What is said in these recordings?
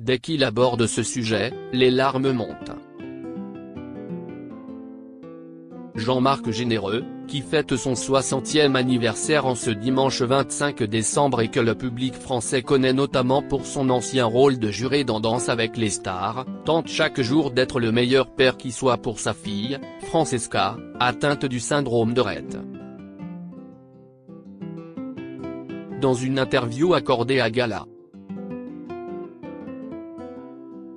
Dès qu'il aborde ce sujet, les larmes montent. Jean-Marc Généreux, qui fête son 60e anniversaire en ce dimanche 25 décembre et que le public français connaît notamment pour son ancien rôle de juré dans Danse avec les stars, tente chaque jour d'être le meilleur père qui soit pour sa fille, Francesca, atteinte du syndrome de Rett. Dans une interview accordée à Gala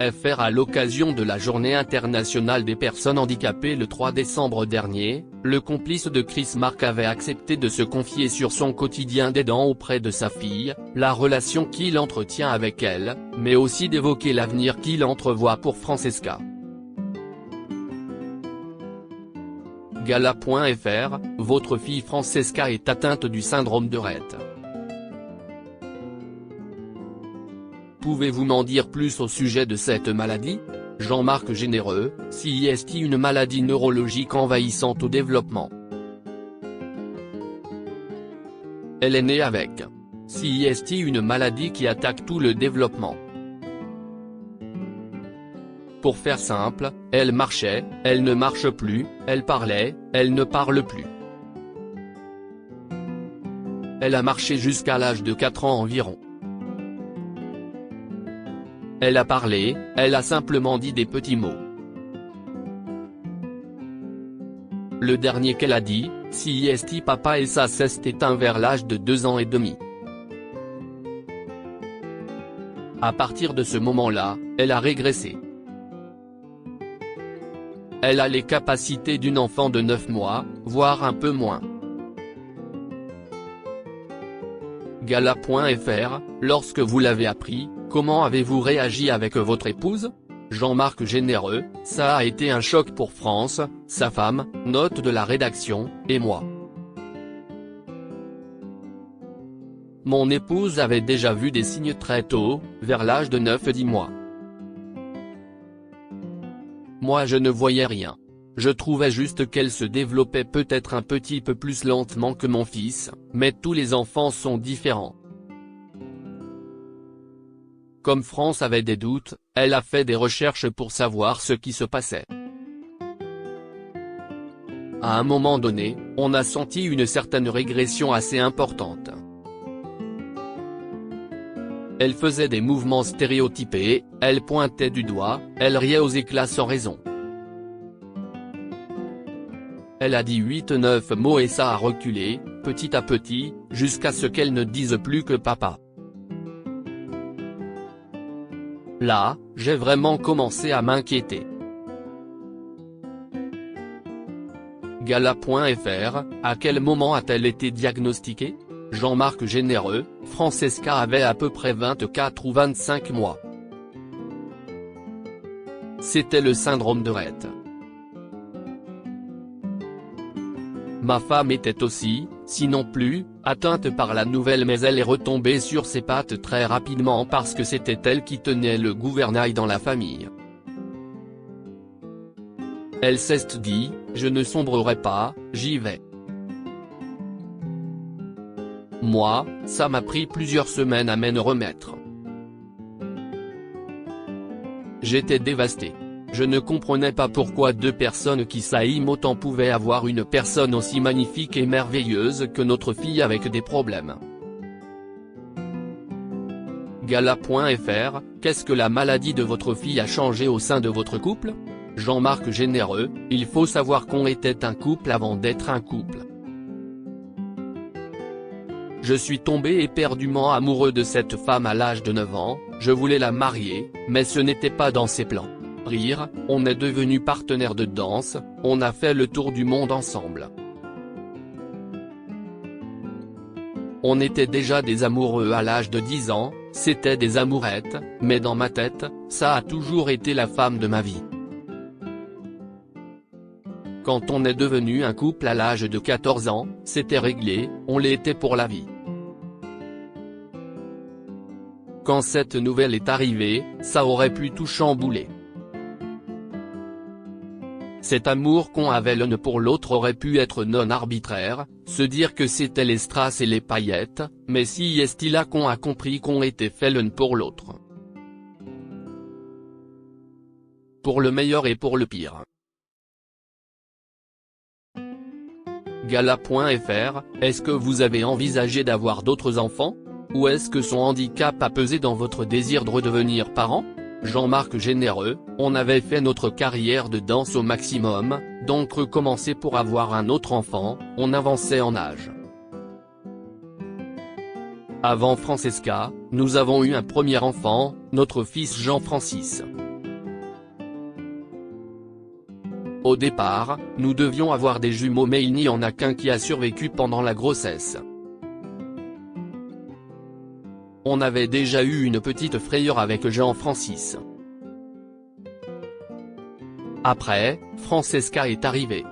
FR à l'occasion de la Journée internationale des personnes handicapées le 3 décembre dernier, le complice de Chris Mark avait accepté de se confier sur son quotidien d'aidant auprès de sa fille, la relation qu'il entretient avec elle, mais aussi d'évoquer l'avenir qu'il entrevoit pour Francesca. Gala.fr, votre fille Francesca est atteinte du syndrome de Rett. Pouvez-vous m'en dire plus au sujet de cette maladie? Jean-Marc Généreux, CIST, une maladie neurologique envahissante au développement. Elle est née avec. CIST, une maladie qui attaque tout le développement. Pour faire simple, elle marchait, elle ne marche plus, elle parlait, elle ne parle plus. Elle a marché jusqu'à l'âge de 4 ans environ. Elle a parlé, elle a simplement dit des petits mots. Le dernier qu'elle a dit, CIST papa, et ça s'est éteint vers l'âge de 2 ans et demi. À partir de ce moment-là, elle a régressé. Elle a les capacités d'une enfant de 9 mois, voire un peu moins. Gala.fr, lorsque vous l'avez appris, comment avez-vous réagi avec votre épouse? Jean-Marc Généreux, ça a été un choc pour France, sa femme, note de la rédaction, et moi. Mon épouse avait déjà vu des signes très tôt, vers l'âge de 9-10 mois. Moi je ne voyais rien. Je trouvais juste qu'elle se développait peut-être un petit peu plus lentement que mon fils, mais tous les enfants sont différents. Comme France avait des doutes, elle a fait des recherches pour savoir ce qui se passait. À un moment donné, on a senti une certaine régression assez importante. Elle faisait des mouvements stéréotypés, elle pointait du doigt, elle riait aux éclats sans raison. Elle a dit 8-9 mots et ça a reculé, petit à petit, jusqu'à ce qu'elle ne dise plus que papa. Là, j'ai vraiment commencé à m'inquiéter. Gala.fr, à quel moment a-t-elle été diagnostiquée? Jean-Marc Généreux, Francesca avait à peu près 24 ou 25 mois. C'était le syndrome de Rett. Ma femme était aussi, sinon plus, atteinte par la nouvelle, mais elle est retombée sur ses pattes très rapidement parce que c'était elle qui tenait le gouvernail dans la famille. Elle s'est dit, je ne sombrerai pas, j'y vais. Moi, ça m'a pris plusieurs semaines à m'en remettre. J'étais dévasté. Je ne comprenais pas pourquoi deux personnes qui s'aiment autant pouvaient avoir une personne aussi magnifique et merveilleuse que notre fille avec des problèmes. Gala.fr, qu'est-ce que la maladie de votre fille a changé au sein de votre couple? Jean-Marc Généreux, il faut savoir qu'on était un couple avant d'être un couple. Je suis tombé éperdument amoureux de cette femme à l'âge de 9 ans, je voulais la marier, mais ce n'était pas dans ses plans. Rire, on est devenus partenaires de danse, on a fait le tour du monde ensemble. On était déjà des amoureux à l'âge de 10 ans, c'était des amourettes, mais dans ma tête, ça a toujours été la femme de ma vie. Quand on est devenu un couple à l'âge de 14 ans, c'était réglé, on l'était pour la vie. Quand cette nouvelle est arrivée, ça aurait pu tout chambouler. Cet amour qu'on avait l'un pour l'autre aurait pu être non arbitraire, se dire que c'était les strass et les paillettes, mais si est-il là qu'on a compris qu'on était fait l'un pour l'autre. pour le meilleur et pour le pire. Gala.fr, est-ce que vous avez envisagé d'avoir d'autres enfants? Ou est-ce que son handicap a pesé dans votre désir de redevenir parent? Jean-Marc Généreux, on avait fait notre carrière de danse au maximum, donc recommencer pour avoir un autre enfant, on avançait en âge. Avant Francesca, nous avons eu un premier enfant, notre fils Jean-Francis. Au départ, nous devions avoir des jumeaux mais il n'y en a qu'un qui a survécu pendant la grossesse. On avait déjà eu une petite frayeur avec Jean-Francis. Après, Francesca est arrivée.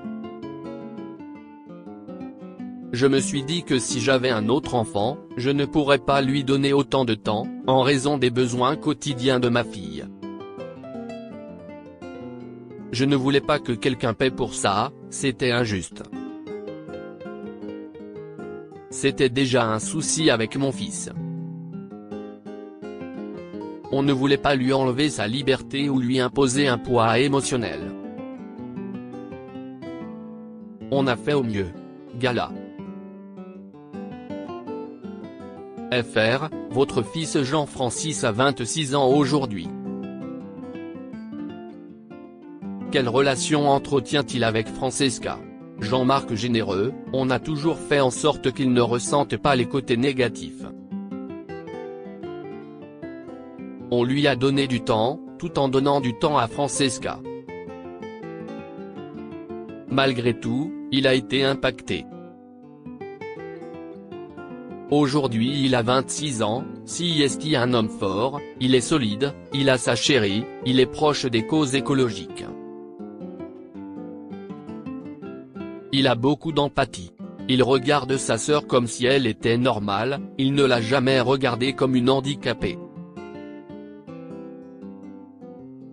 Je me suis dit que si j'avais un autre enfant, je ne pourrais pas lui donner autant de temps, en raison des besoins quotidiens de ma fille. Je ne voulais pas que quelqu'un paie pour ça, c'était injuste. C'était déjà un souci avec mon fils. On ne voulait pas lui enlever sa liberté ou lui imposer un poids émotionnel. On a fait au mieux. Gala. FR, votre fils Jean-Francis a 26 ans aujourd'hui. Quelle relation entretient-il avec Francesca? Jean-Marc Généreux, on a toujours fait en sorte qu'il ne ressente pas les côtés négatifs. On lui a donné du temps, tout en donnant du temps à Francesca. Malgré tout, il a été impacté. Aujourd'hui il a 26 ans, si est un homme fort, il est solide, il a sa chérie, il est proche des causes écologiques. Il a beaucoup d'empathie. Il regarde sa sœur comme si elle était normale, il ne l'a jamais regardée comme une handicapée.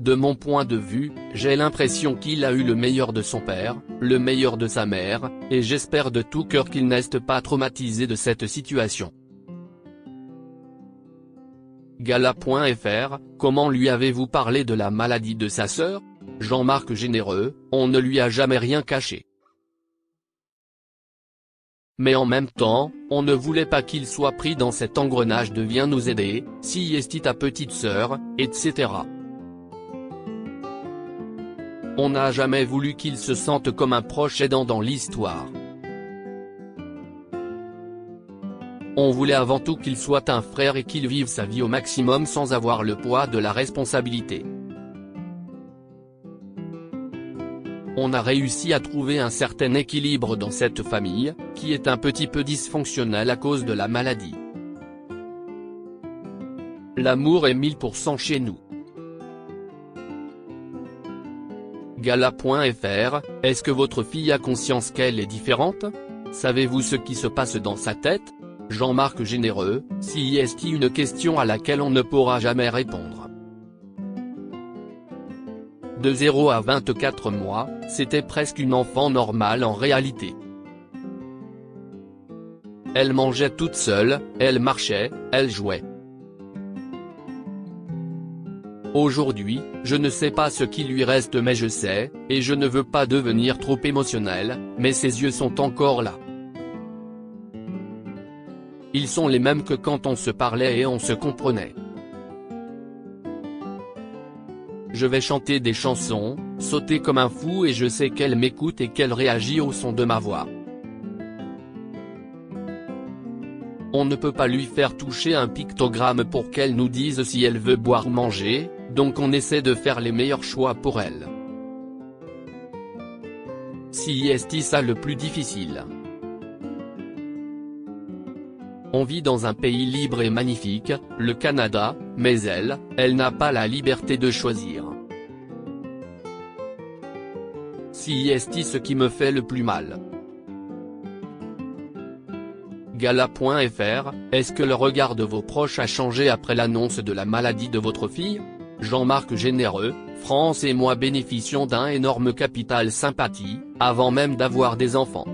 De mon point de vue, j'ai l'impression qu'il a eu le meilleur de son père, le meilleur de sa mère, et j'espère de tout cœur qu'il n'est pas traumatisé de cette situation. Gala.fr, comment lui avez-vous parlé de la maladie de sa sœur? Jean-Marc Généreux, on ne lui a jamais rien caché. Mais en même temps, on ne voulait pas qu'il soit pris dans cet engrenage de viens nous aider, si est ta petite sœur, etc. On n'a jamais voulu qu'il se sente comme un proche aidant dans l'histoire. On voulait avant tout qu'il soit un frère et qu'il vive sa vie au maximum sans avoir le poids de la responsabilité. On a réussi à trouver un certain équilibre dans cette famille, qui est un petit peu dysfonctionnelle à cause de la maladie. L'amour est 1000% chez nous. Gala.fr, est-ce que votre fille a conscience qu'elle est différente? Savez-vous ce qui se passe dans sa tête? Jean-Marc Généreux, si est une question à laquelle on ne pourra jamais répondre. De 0 à 24 mois, c'était presque une enfant normale en réalité. Elle mangeait toute seule, elle marchait, elle jouait. Aujourd'hui, je ne sais pas ce qui lui reste mais je sais, et je ne veux pas devenir trop émotionnel, mais ses yeux sont encore là. Ils sont les mêmes que quand on se parlait et on se comprenait. Je vais chanter des chansons, sauter comme un fou et je sais qu'elle m'écoute et qu'elle réagit au son de ma voix. On ne peut pas lui faire toucher un pictogramme pour qu'elle nous dise si elle veut boire ou manger, donc on essaie de faire les meilleurs choix pour elle. Si est ça le plus difficile. On vit dans un pays libre et magnifique, le Canada, mais elle n'a pas la liberté de choisir. Si est ce qui me fait le plus mal. Gala.fr, est-ce que le regard de vos proches a changé après l'annonce de la maladie de votre fille? Jean-Marc Généreux, France et moi bénéficions d'un énorme capital sympathie, avant même d'avoir des enfants.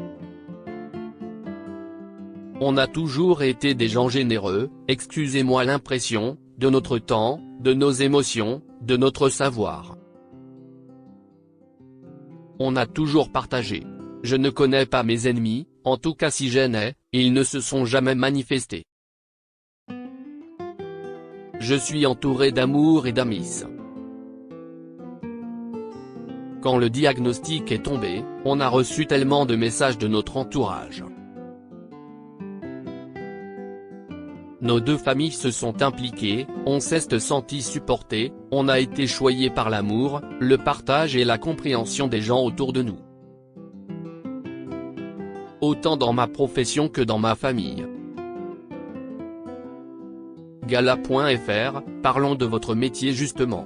On a toujours été des gens généreux, excusez-moi l'impression, de notre temps, de nos émotions, de notre savoir. on a toujours partagé. Je ne connais pas mes ennemis, en tout cas si j'en ai, ils ne se sont jamais manifestés. Je suis entouré d'amour et d'amis. Quand le diagnostic est tombé, on a reçu tellement de messages de notre entourage. Nos deux familles se sont impliquées, on s'est senti supporté, on a été choyé par l'amour, le partage et la compréhension des gens autour de nous. Autant dans ma profession que dans ma famille. Gala.fr, parlons de votre métier justement.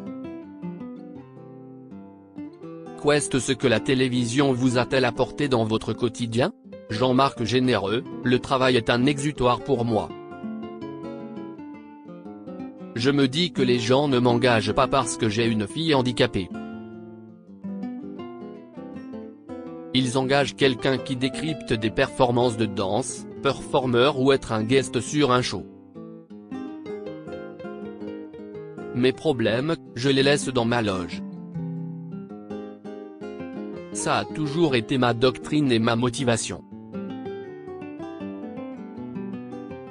Qu'est-ce ce que la télévision vous a-t-elle apporté dans votre quotidien? Jean-Marc Généreux, le travail est un exutoire pour moi. Je me dis que les gens ne m'engagent pas parce que j'ai une fille handicapée. Ils engagent quelqu'un qui décrypte des performances de danse, performeur ou être un guest sur un show. Mes problèmes, je les laisse dans ma loge. Ça a toujours été ma doctrine et ma motivation.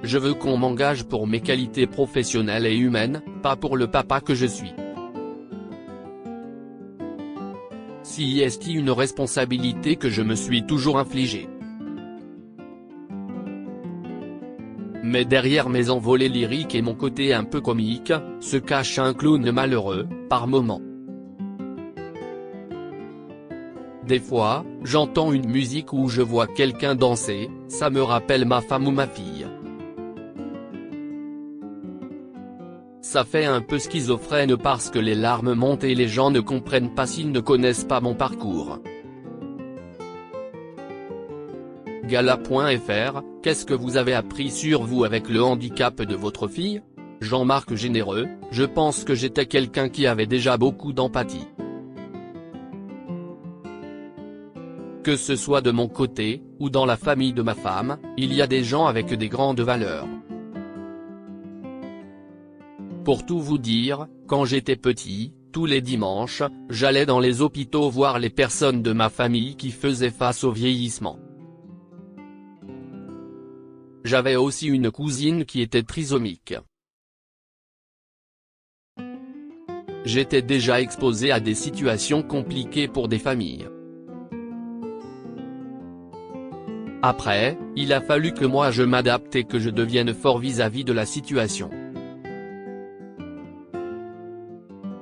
Je veux qu'on m'engage pour mes qualités professionnelles et humaines, pas pour le papa que je suis. Si est une responsabilité que je me suis toujours infligée. Mais derrière mes envolées lyriques et mon côté un peu comique, se cache un clown malheureux, par moments. Des fois, j'entends une musique ou je vois quelqu'un danser, ça me rappelle ma femme ou ma fille. Ça fait un peu schizophrène parce que les larmes montent et les gens ne comprennent pas s'ils ne connaissent pas mon parcours. Gala.fr, qu'est-ce que vous avez appris sur vous avec le handicap de votre fille? Jean-Marc Généreux, je pense que j'étais quelqu'un qui avait déjà beaucoup d'empathie. Que ce soit de mon côté, ou dans la famille de ma femme, il y a des gens avec des grandes valeurs. Pour tout vous dire, quand j'étais petit, tous les dimanches, j'allais dans les hôpitaux voir les personnes de ma famille qui faisaient face au vieillissement. J'avais aussi une cousine qui était trisomique. J'étais déjà exposé à des situations compliquées pour des familles. Après, il a fallu que moi je m'adapte et que je devienne fort vis-à-vis de la situation.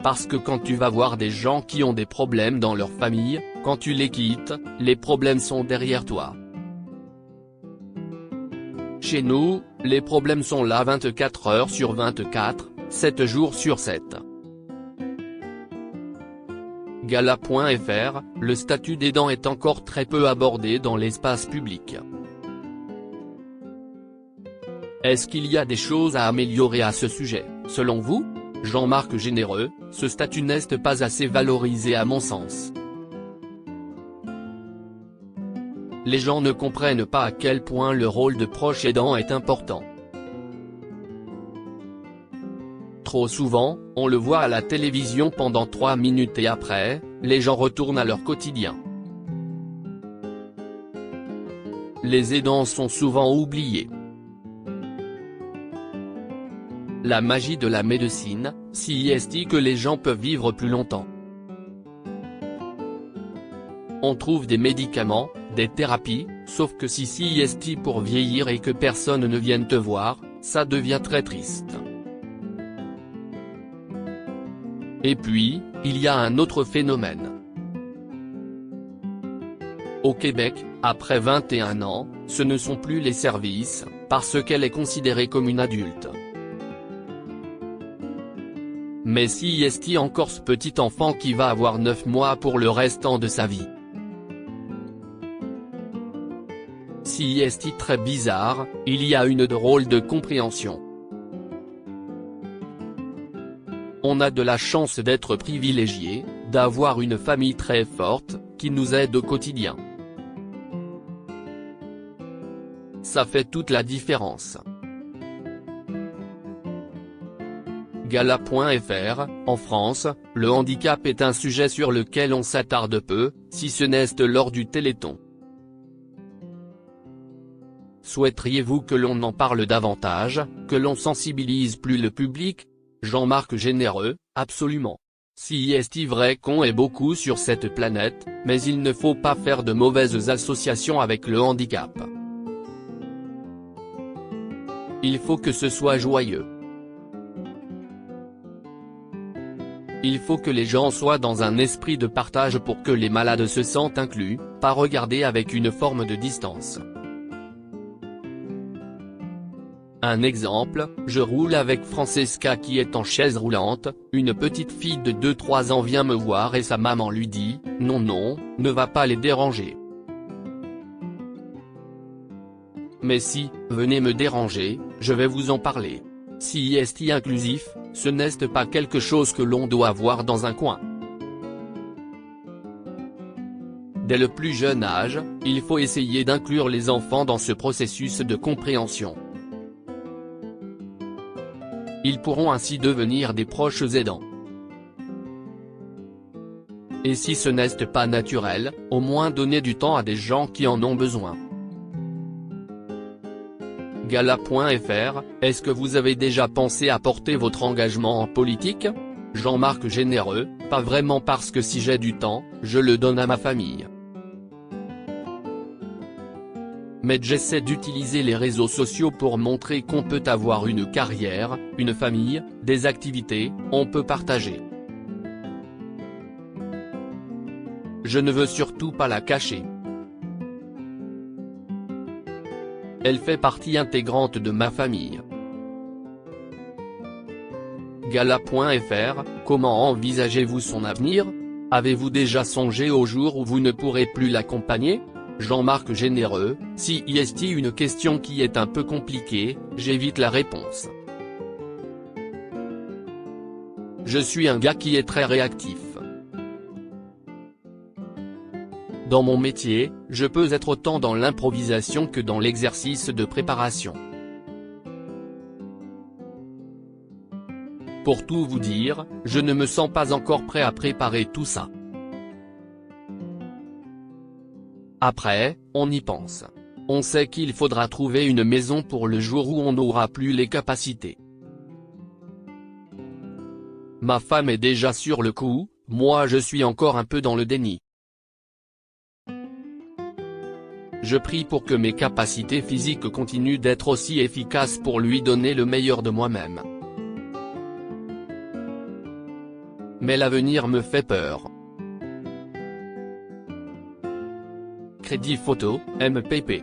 Parce que quand tu vas voir des gens qui ont des problèmes dans leur famille, quand tu les quittes, les problèmes sont derrière toi. Chez nous, les problèmes sont là 24 heures sur 24, 7 jours sur 7. Gala.fr, le statut d'aidant est encore très peu abordé dans l'espace public. Est-ce qu'il y a des choses à améliorer à ce sujet, selon vous? Jean-Marc Généreux, ce statut n'est pas assez valorisé à mon sens. Les gens ne comprennent pas à quel point le rôle de proche aidant est important. Trop souvent, on le voit à la télévision pendant 3 minutes et après, les gens retournent à leur quotidien. Les aidants sont souvent oubliés. La magie de la médecine, si est que les gens peuvent vivre plus longtemps. On trouve des médicaments, des thérapies, sauf que si est pour vieillir et que personne ne vienne te voir, ça devient très triste. Et puis, il y a un autre phénomène. Au Québec, après 21 ans, ce ne sont plus les services, parce qu'elle est considérée comme une adulte. Mais si est encore ce petit enfant qui va avoir 9 mois pour le restant de sa vie. Si est très bizarre, il y a une drôle de compréhension. On a de la chance d'être privilégié, d'avoir une famille très forte, qui nous aide au quotidien. Ça fait toute la différence. Gala.fr, en France, le handicap est un sujet sur lequel on s'attarde peu, si ce n'est lors du Téléthon. Souhaiteriez-vous que l'on en parle davantage, que l'on sensibilise plus le public? Jean-Marc Généreux, absolument. Si est vrai qu'on est beaucoup sur cette planète, mais il ne faut pas faire de mauvaises associations avec le handicap. Il faut que ce soit joyeux. Il faut que les gens soient dans un esprit de partage pour que les malades se sentent inclus, pas regardés avec une forme de distance. Un exemple, je roule avec Francesca qui est en chaise roulante, une petite fille de 2-3 ans vient me voir et sa maman lui dit « Non non, ne va pas les déranger. » Mais si, venez me déranger, je vais vous en parler. Si est inclusif, ce n'est pas quelque chose que l'on doit voir dans un coin. Dès le plus jeune âge, il faut essayer d'inclure les enfants dans ce processus de compréhension. Ils pourront ainsi devenir des proches aidants. Et si ce n'est pas naturel, au moins donner du temps à des gens qui en ont besoin. Gala.fr, est-ce que vous avez déjà pensé à porter votre engagement en politique? Jean-Marc Généreux, pas vraiment parce que si j'ai du temps, je le donne à ma famille. Mais j'essaie d'utiliser les réseaux sociaux pour montrer qu'on peut avoir une carrière, une famille, des activités, on peut partager. Je ne veux surtout pas la cacher. Elle fait partie intégrante de ma famille. Gala.fr, comment envisagez-vous son avenir? Avez-vous déjà songé au jour où vous ne pourrez plus l'accompagner? Jean-Marc Généreux, si est une question qui est un peu compliquée, j'évite la réponse. Je suis un gars qui est très réactif. Dans mon métier, je peux être autant dans l'improvisation que dans l'exercice de préparation. Pour tout vous dire, je ne me sens pas encore prêt à préparer tout ça. Après, on y pense. On sait qu'il faudra trouver une maison pour le jour où on n'aura plus les capacités. Ma femme est déjà sur le coup, moi je suis encore un peu dans le déni. Je prie pour que mes capacités physiques continuent d'être aussi efficaces pour lui donner le meilleur de moi-même. Mais l'avenir me fait peur. Crédit photo, MPP.